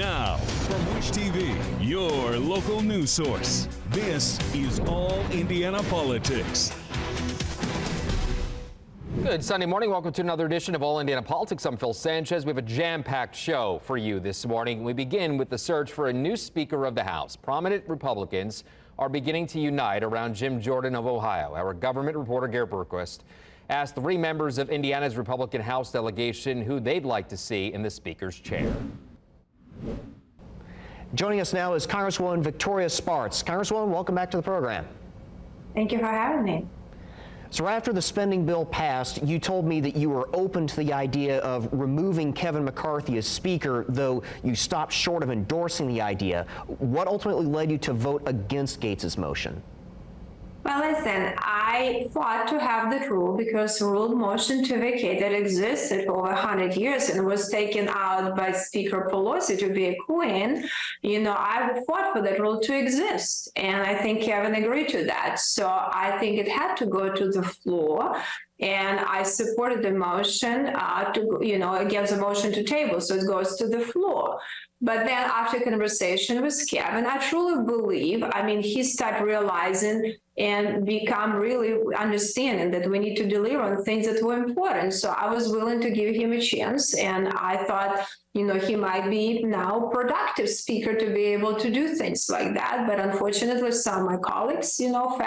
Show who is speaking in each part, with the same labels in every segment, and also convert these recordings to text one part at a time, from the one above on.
Speaker 1: Now, from Wish TV, your local news source, this is All Indiana Politics.
Speaker 2: Good Sunday morning. Welcome to another edition of All Indiana Politics. I'm Phil Sanchez. We have a jam-packed show for you this morning. We begin with the search for a new Speaker of the House. Prominent Republicans are beginning to unite around Jim Jordan of Ohio. Our government reporter, Garrett Berquist, asked 3 members of Indiana's Republican House delegation who they'd like to see in the Speaker's chair.
Speaker 3: Joining us now is Congresswoman Victoria Spartz. Congresswoman, welcome back to the program.
Speaker 4: Thank you for having me.
Speaker 3: So after the spending bill passed, you told me that you were open to the idea of removing Kevin McCarthy as Speaker, though you stopped short of endorsing the idea. What ultimately led you to vote against Gates's motion?
Speaker 4: Well, listen, I fought to have that rule because ruled motion to vacate that existed for over 100 years and was taken out by Speaker Pelosi to be a queen. You know, I fought for that rule to exist, and I think Kevin agreed to that. So I think it had to go to the floor. And I supported the motion against the motion to table, so it goes to the floor. But then after conversation with Kevin, I truly believe, he started realizing and become really understanding that we need to deliver on things that were important. So I was willing to give him a chance, and I thought, he might be now productive Speaker to be able to do things like that. But unfortunately, some of my colleagues, felt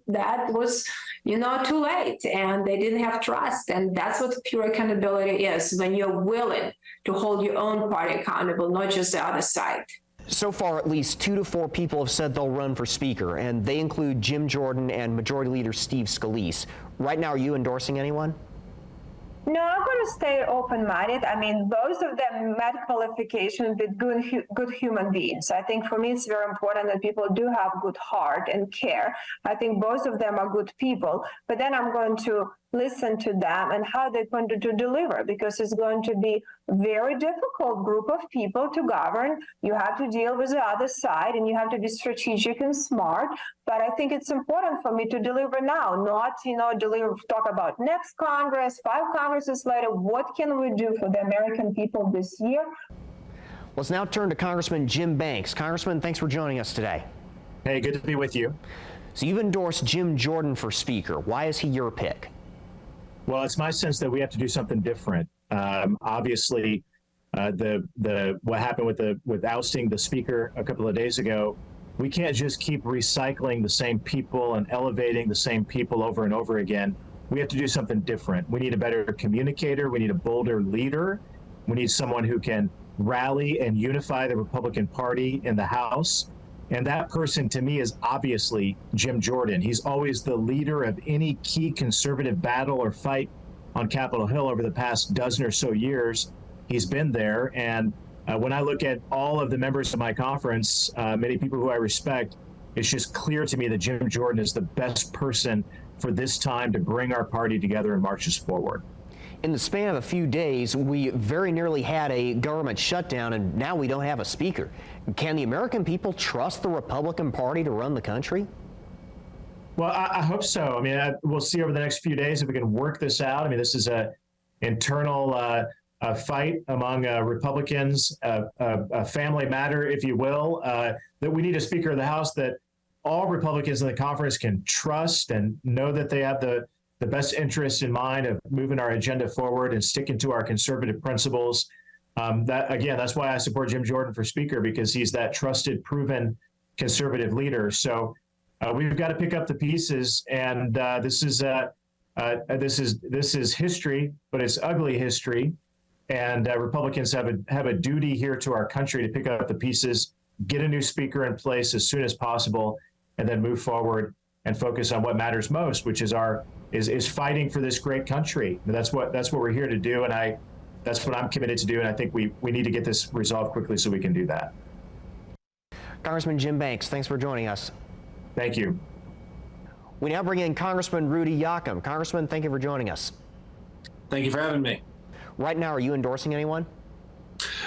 Speaker 4: that was, too late, and they didn't have trust. And that's what pure accountability is, when you're willing to hold your own party accountable, not just the other side.
Speaker 3: So far, at least 2 to 4 people have said they'll run for Speaker, and they include Jim Jordan and Majority Leader Steve Scalise. Right now, are you endorsing anyone?
Speaker 5: No, I'm going to stay open-minded. Both of them met qualifications with good human beings. I think for me it's very important that people do have good heart and care. I think both of them are good people. But then I'm going to listen to them and how they're going to deliver, because it's going to be a very difficult group of people to govern. You have to deal with the other side, and you have to be strategic and smart. But I think it's important for me to deliver now, not, talk about next Congress, 5 Congresses later. What can we do for the American people this year?
Speaker 3: Let's now turn to Congressman Jim Banks. Congressman, thanks for joining us today.
Speaker 6: Hey, good to be with you.
Speaker 3: So you've endorsed Jim Jordan for Speaker. Why is he your pick?
Speaker 6: Well, it's my sense that we have to do something different. Obviously, what happened with ousting the Speaker a couple of days ago, we can't just keep recycling the same people and elevating the same people over and over again. We have to do something different. We need a better communicator. We need a bolder leader. We need someone who can rally and unify the Republican Party in the House. And that person, to me, is obviously Jim Jordan. He's always the leader of any key conservative battle or fight on Capitol Hill over the past dozen or so years. He's been there. And when I look at all of the members of my conference, many people who I respect, it's just clear to me that Jim Jordan is the best person for this time to bring our party together and march us forward.
Speaker 3: In the span of a few days, we very nearly had a government shutdown, and now we don't have a Speaker. Can the American people trust the Republican Party to run the country?
Speaker 6: Well, I hope so. We'll see over the next few days if we can work this out. This is an internal fight among Republicans, a family matter, if you will, that we need a Speaker of the House that all Republicans in the conference can trust and know that they have the best interest in mind of moving our agenda forward and sticking to our conservative principles. That's why I support Jim Jordan for Speaker, because he's that trusted, proven conservative leader. So we've got to pick up the pieces, and this is history, but it's ugly history. And Republicans have a duty here to our country to pick up the pieces, get a new Speaker in place as soon as possible, and then move forward and focus on what matters most, which is is fighting for this great country. And that's what we're here to do, and that's what I'm committed to do, and I think we need to get this resolved quickly so we can do that.
Speaker 3: Congressman Jim Banks, thanks for joining us.
Speaker 6: Thank you.
Speaker 3: We now bring in Congressman Rudy Yoakum. Congressman, thank you for joining us.
Speaker 7: Thank you for having me.
Speaker 3: Right now, are you endorsing anyone?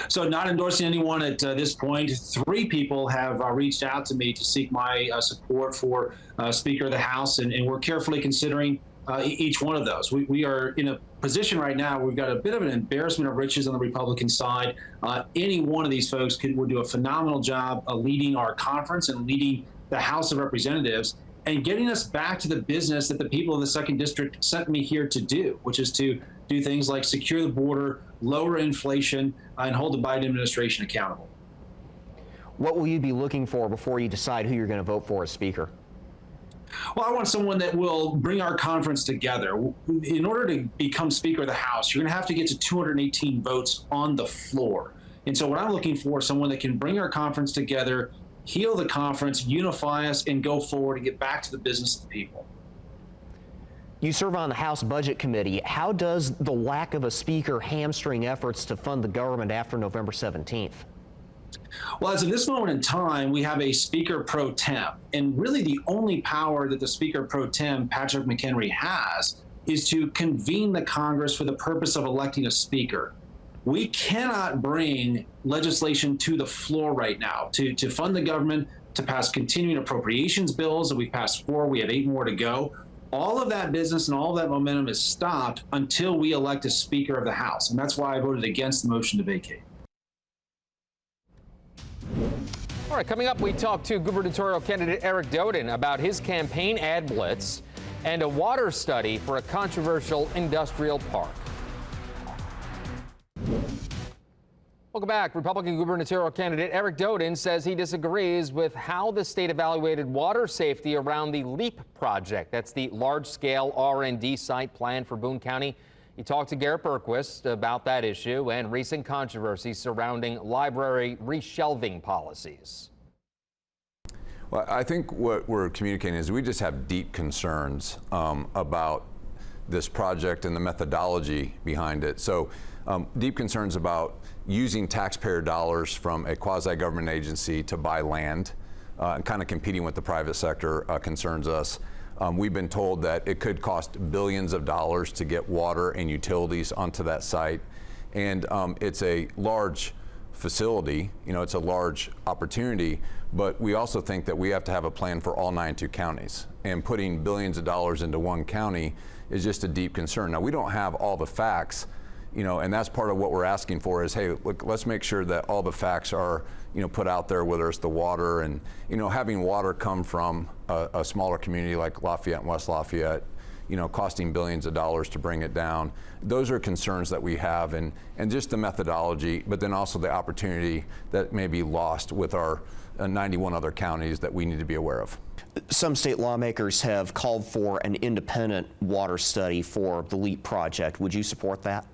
Speaker 7: So not endorsing anyone at this point. 3 people have reached out to me to seek my support for Speaker of the House, and we're carefully considering each one of those. We are in a position right now, we've got a bit of an embarrassment of riches on the Republican side. Any one of these folks would do a phenomenal job of leading our conference and leading the House of Representatives and getting us back to the business that the people of the 2nd District sent me here to do, which is to do things like secure the border, lower inflation, and hold the Biden administration accountable.
Speaker 3: What will you be looking for before you decide who you're going to vote for as Speaker?
Speaker 7: Well, I want someone that will bring our conference together. In order to become Speaker of the House, you're going to have to get to 218 votes on the floor. And so what I'm looking for is someone that can bring our conference together, heal the conference, unify us, and go forward and get back to the business of the people.
Speaker 3: You serve on the House Budget Committee. How does the lack of a speaker hamstring efforts to fund the government after November 17th?
Speaker 7: Well, as of this moment in time, we have a Speaker pro tem. And really the only power that the Speaker pro tem, Patrick McHenry, has is to convene the Congress for the purpose of electing a Speaker. We cannot bring legislation to the floor right now to fund the government, to pass continuing appropriations bills, and we've passed 4, we have 8 more to go. All of that business and all of that momentum is stopped until we elect a Speaker of the House. And that's why I voted against the motion to vacate.
Speaker 2: All right, coming up, we talk to gubernatorial candidate Eric Doden about his campaign ad blitz and a water study for a controversial industrial park. Welcome back. Republican gubernatorial candidate Eric Doden says he disagrees with how the state evaluated water safety around the LEAP project. That's the large-scale R&D site planned for Boone County. He talked to Garrett Berquist about that issue and recent controversies surrounding library reshelving policies.
Speaker 8: Well, I think what we're communicating is we just have deep concerns about this project and the methodology behind it. So deep concerns about using taxpayer dollars from a quasi-government agency to buy land and kind of competing with the private sector concerns us. We've been told that it could cost billions of dollars to get water and utilities onto that site. And it's a large facility, it's a large opportunity, but we also think that we have to have a plan for all 92 counties. And putting billions of dollars into one county is just a deep concern. Now, we don't have all the facts, and that's part of what we're asking for is, hey, look, let's make sure that all the facts are, put out there, whether it's the water and, having water come from a smaller community like Lafayette and West Lafayette, costing billions of dollars to bring it down. Those are concerns that we have and just the methodology, but then also the opportunity that may be lost with our 91 other counties that we need to be aware of.
Speaker 3: Some state lawmakers have called for an independent water study for the LEAP project. Would you support that?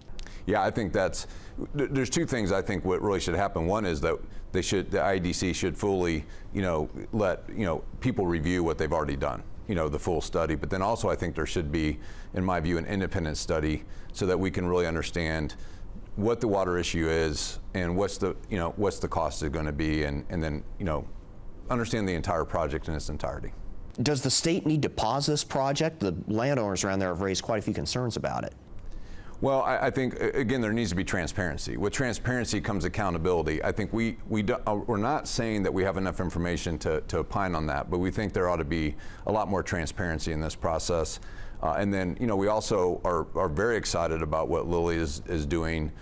Speaker 8: Yeah, I think there's 2 things I think what really should happen. One is that the IEDC should fully, let, people review what they've already done, the full study. But then also I think there should be, in my view, an independent study so that we can really understand what the water issue is and what's the cost is going to be and then, understand the entire project in its entirety.
Speaker 3: Does the state need to pause this project? The landowners around there have raised quite a few concerns about it.
Speaker 8: Well, I think, again, there needs to be transparency. With transparency comes accountability. I think we're not saying that we have enough information to opine on that, but we think there ought to be a lot more transparency in this process. And then, we also are very excited about what Lilly is doing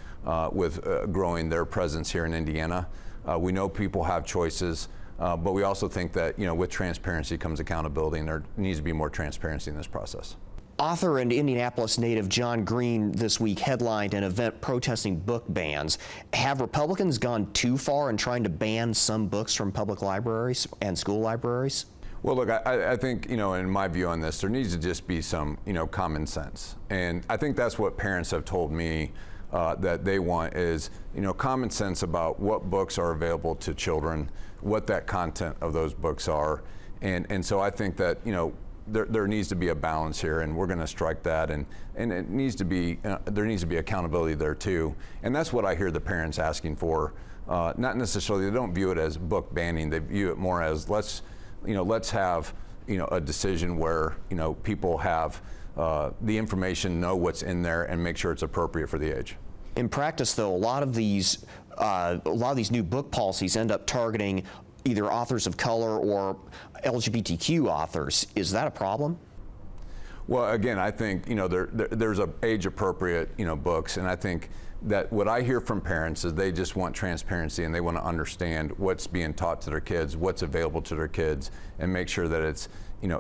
Speaker 8: with growing their presence here in Indiana. We know people have choices, but we also think that, with transparency comes accountability, and there needs to be more transparency in this process.
Speaker 3: Author and Indianapolis native John Green this week headlined an event protesting book bans. Have Republicans gone too far in trying to ban some books from public libraries and school libraries?
Speaker 8: Well, look, I think, in my view on this, there needs to just be some, common sense. And I think that's what parents have told me that they want is, common sense about what books are available to children, what that content of those books are. And so I think that, there needs to be a balance here, and we're going to strike that, and it needs to be there needs to be accountability there too, and that's what I hear the parents asking for. Not necessarily, they don't view it as book banning; they view it more as let's have a decision where people have the information, know what's in there, and make sure it's appropriate for the age.
Speaker 3: In practice, though, a lot of these new book policies end up targeting either authors of color or LGBTQ authors. Is that a problem?
Speaker 8: Well, again, I think there's a age-appropriate books, and I think that what I hear from parents is they just want transparency and they want to understand what's being taught to their kids, what's available to their kids, and make sure that it's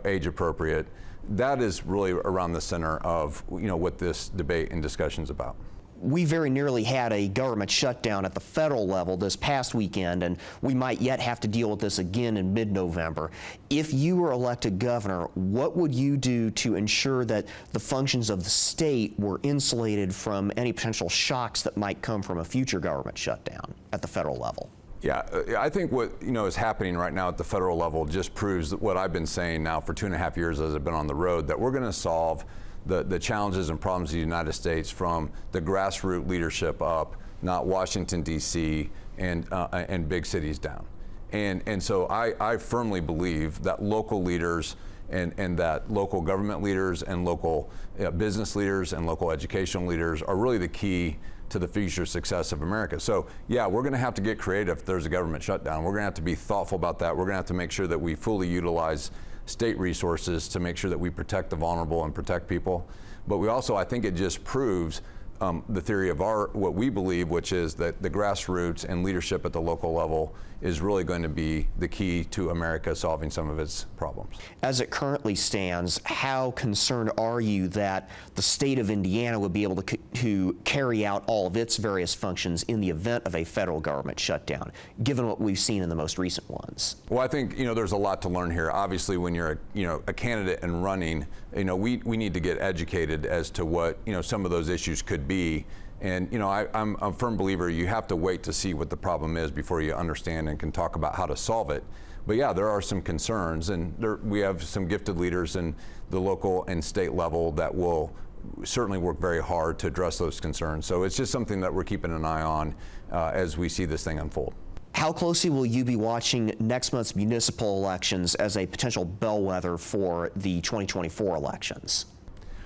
Speaker 8: age-appropriate. That is really around the center of what this debate and discussion is about.
Speaker 3: We very nearly had a government shutdown at the federal level this past weekend, and we might yet have to deal with this again in mid-November. If you were elected governor, what would you do to ensure that the functions of the state were insulated from any potential shocks that might come from a future government shutdown at the federal level?
Speaker 8: Yeah, I think what is happening right now at the federal level just proves that what I've been saying now for 2.5 years as I've been on the road, that we're going to solve the challenges and problems of the United States from the grassroots leadership up, not Washington, D.C. and big cities down. And so I firmly believe that local leaders and that local government leaders and local business leaders and local educational leaders are really the key to the future success of America. So yeah, we're going to have to get creative if there's a government shutdown. We're going to have to be thoughtful about that. We're going to have to make sure that we fully utilize state resources to make sure that we protect the vulnerable and protect people. But we also, I think it just proves the theory of what we believe, which is that the grassroots and leadership at the local level is really going to be the key to America solving some of its problems.
Speaker 3: As it currently stands, how concerned are you that the state of Indiana would be able to carry out all of its various functions in the event of a federal government shutdown, given what we've seen in the most recent ones?
Speaker 8: Well, I think there's a lot to learn here. Obviously, when you're a candidate and running, we need to get educated as to what some of those issues could be. And I'm a firm believer you have to wait to see what the problem is before you understand and can talk about how to solve it. But yeah, there are some concerns, and we have some gifted leaders in the local and state level that will certainly work very hard to address those concerns. So it's just something that we're keeping an eye on as we see this thing unfold.
Speaker 3: How closely will you be watching next month's municipal elections as a potential bellwether for the 2024 elections?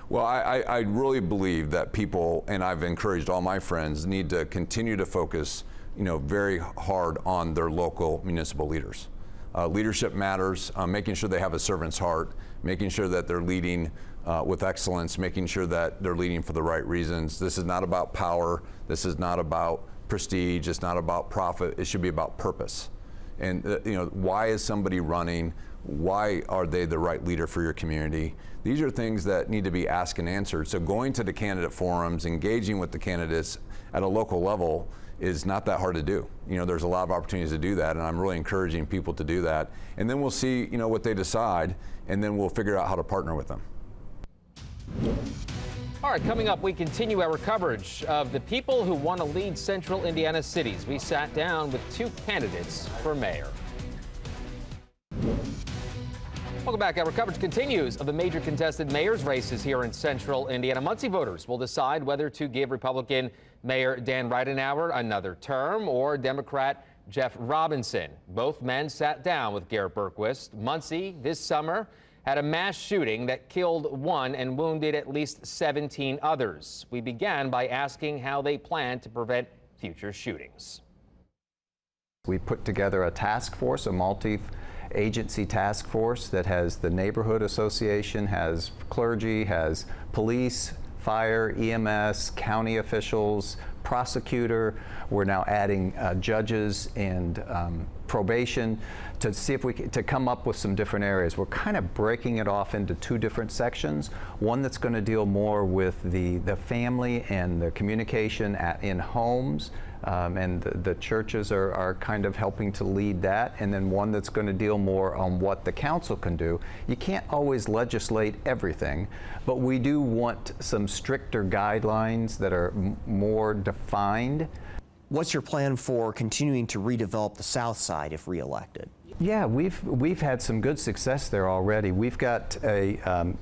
Speaker 8: Well, I really believe that people, and I've encouraged all my friends, need to continue to focus, very hard on their local municipal leaders. Leadership matters, making sure they have a servant's heart, making sure that they're leading with excellence, making sure that they're leading for the right reasons. This is not about power. This is not about prestige. It's not about profit. It should be about purpose. And, why is somebody running? Why are they the right leader for your community? These are things that need to be asked and answered. So going to the candidate forums, engaging with the candidates at a local level is not that hard to do. There's a lot of opportunities to do that, and I'm really encouraging people to do that. And then we'll see, what they decide, and then we'll figure out how to partner with them.
Speaker 2: All right, coming up, we continue our coverage of the people who want to lead central Indiana cities. We sat down with 2 candidates for mayor. Welcome back. Our coverage continues of the major contested mayor's races here in central Indiana. Muncie voters will decide whether to give Republican Mayor Dan Ridenour another term or Democrat Jeff Robinson. Both men sat down with Garrett Bergquist. Muncie this summer had a mass shooting that killed 1 and wounded at least 17 others. We began by asking how they plan to prevent future shootings.
Speaker 9: We put together a task force, a multi-agency task force that has the neighborhood association, has clergy, has police, fire, EMS, county officials, prosecutor. We're now adding judges and probation to see if we can to come up with some different areas. We're kind of breaking it off into 2 different sections. One that's going to deal more with the family and the communication in homes. And the churches are kind of helping to lead that, and then one that's going to deal more on what the council can do. You can't always legislate everything, but we do want some stricter guidelines that are more defined.
Speaker 3: What's your plan for continuing to redevelop the South Side if reelected?
Speaker 9: Yeah, we've had some good success there already. We've got there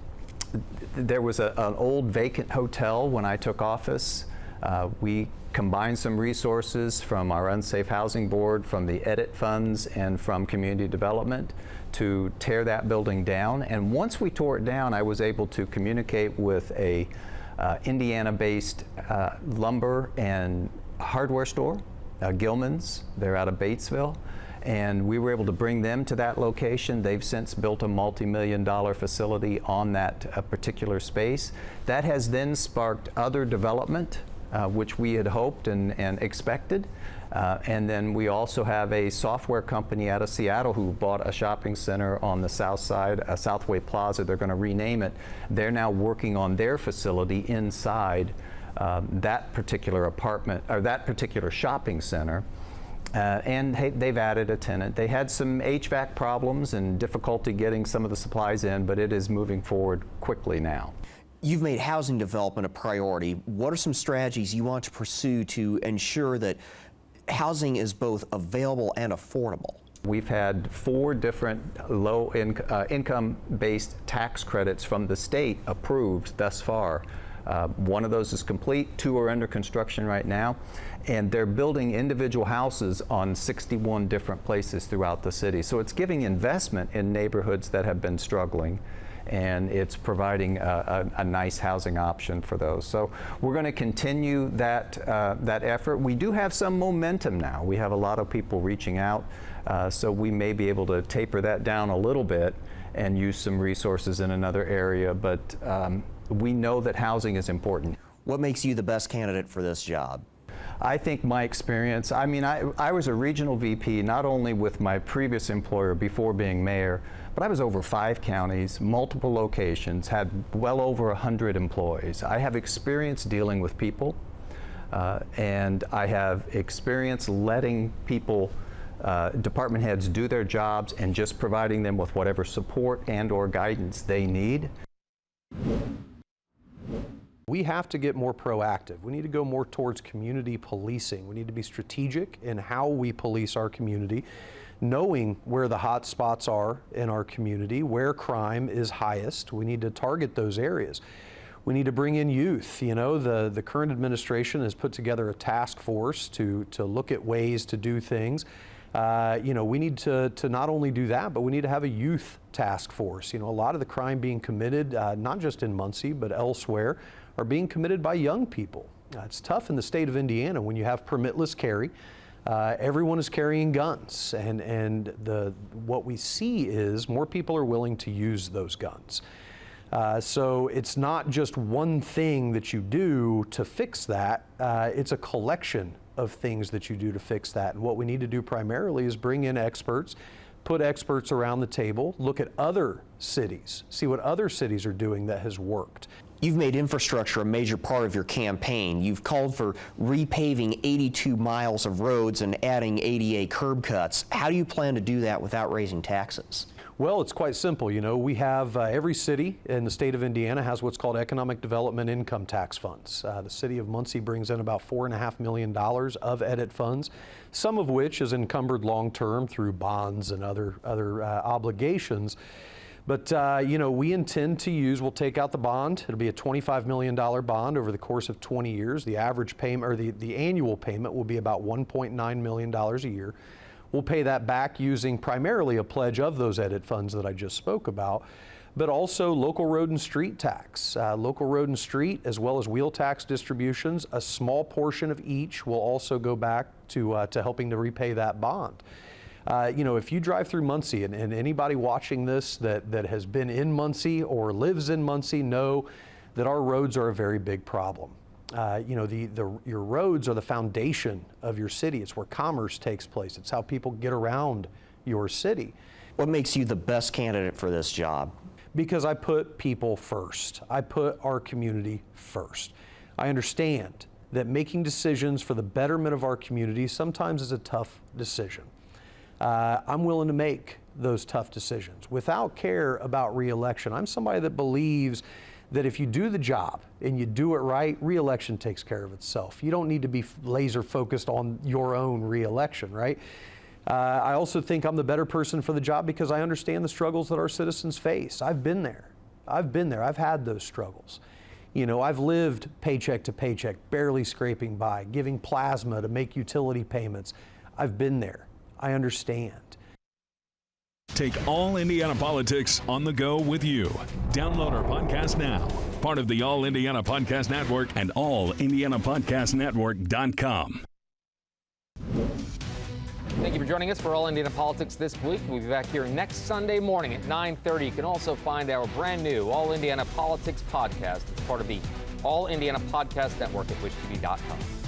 Speaker 9: was an old vacant hotel when I took office. We combined some resources from our Unsafe Housing Board, from the EDIT funds, and from community development to tear that building down. And once we tore it down, I was able to communicate with a Indiana-based lumber and hardware store, Gilman's. They're out of Batesville. And we were able to bring them to that location. They've since built a multi-million-dollar facility on that particular space. That has then sparked other development, which we had hoped and expected. And then we also have a software company out of Seattle who bought a shopping center on the south side, Southway Plaza. They're going to rename it. They're now working on their facility inside that particular apartment, or that particular shopping center. And they've added a tenant. They had some HVAC problems and difficulty getting some of the supplies in, but it is moving forward quickly now.
Speaker 3: You've made housing development a priority. What are some strategies you want to pursue to ensure that housing is both available and affordable?
Speaker 9: We've had 4 different low income-based tax credits from the state approved thus far. One of those is complete, 2 are under construction right now, and they're building individual houses on 61 different places throughout the city. So it's giving investment in neighborhoods that have been struggling, and it's providing a nice housing option for those. So we're going to continue that effort. We do have some momentum now. We have a lot of people reaching out, so we may be able to taper that down a little bit and use some resources in another area, but we know that housing is important.
Speaker 3: What makes you the best candidate for this job?
Speaker 9: I think my experience, I mean, I was a regional VP not only with my previous employer before being mayor, but I was over 5 counties, multiple locations, had well over 100 employees. I have experience dealing with people, and I have experience letting people, department heads do their jobs and just providing them with whatever support and or guidance they need.
Speaker 10: We have to get more proactive. We need to go more towards community policing. We need to be strategic in how we police our community, knowing where the hot spots are in our community, where crime is highest. We need to target those areas. We need to bring in youth. You know, the current administration has put together a task force to look at ways to do things. You know, we need to not only do that, but we need to have a youth task force. You know, a lot of the crime being committed, not just in Muncie, but elsewhere, are being committed by young people. It's tough in the state of Indiana when you have permitless carry. Everyone is carrying guns, and what we see is more people are willing to use those guns. So it's not just one thing that you do to fix that, it's a collection of things that you do to fix that. And what we need to do primarily is bring in experts, put experts around the table, look at other cities, see what other cities are doing that has worked.
Speaker 3: You've made infrastructure a major part of your campaign. You've called for repaving 82 miles of roads and adding ADA curb cuts. How do you plan to do that without raising taxes?
Speaker 10: Well, it's quite simple. You know, we have every city in the state of Indiana has what's called economic development income tax funds. The city of Muncie brings in about $4.5 million of EDIT funds, some of which is encumbered long-term through bonds and other obligations. But, you know, we intend to we'll take out the bond. It'll be a $25 million bond over the course of 20 years. The average payment, or the annual payment, will be about $1.9 million a year. We'll pay that back using primarily a pledge of those EDIT funds that I just spoke about, but also local road and street tax. Local road and street, as well as wheel tax distributions, a small portion of each will also go back to helping to repay that bond. You know, if you drive through Muncie, and anybody watching this that has been in Muncie or lives in Muncie know that our roads are a very big problem. You know, your roads are the foundation of your city. It's where commerce takes place. It's how people get around your city.
Speaker 3: What makes you the best candidate for this job?
Speaker 10: Because I put people first. I put our community first. I understand that making decisions for the betterment of our community sometimes is a tough decision. I'm willing to make those tough decisions without care about re-election. I'm somebody that believes that if you do the job and you do it right, re-election takes care of itself. You don't need to be laser focused on your own re-election, right? I also think I'm the better person for the job because I understand the struggles that our citizens face. I've been there. I've had those struggles. You know, I've lived paycheck to paycheck, barely scraping by, giving plasma to make utility payments. I've been there. I understand.
Speaker 1: Take All Indiana Politics on the go with you. Download our podcast now. Part of the All Indiana Podcast Network and allindianapodcastnetwork.com.
Speaker 2: Thank you. you for joining us for All Indiana Politics this week. We'll be back here next Sunday morning at 9:30. You can also find our brand new All Indiana Politics podcast. It's part of the All Indiana Podcast Network at wishtv.com.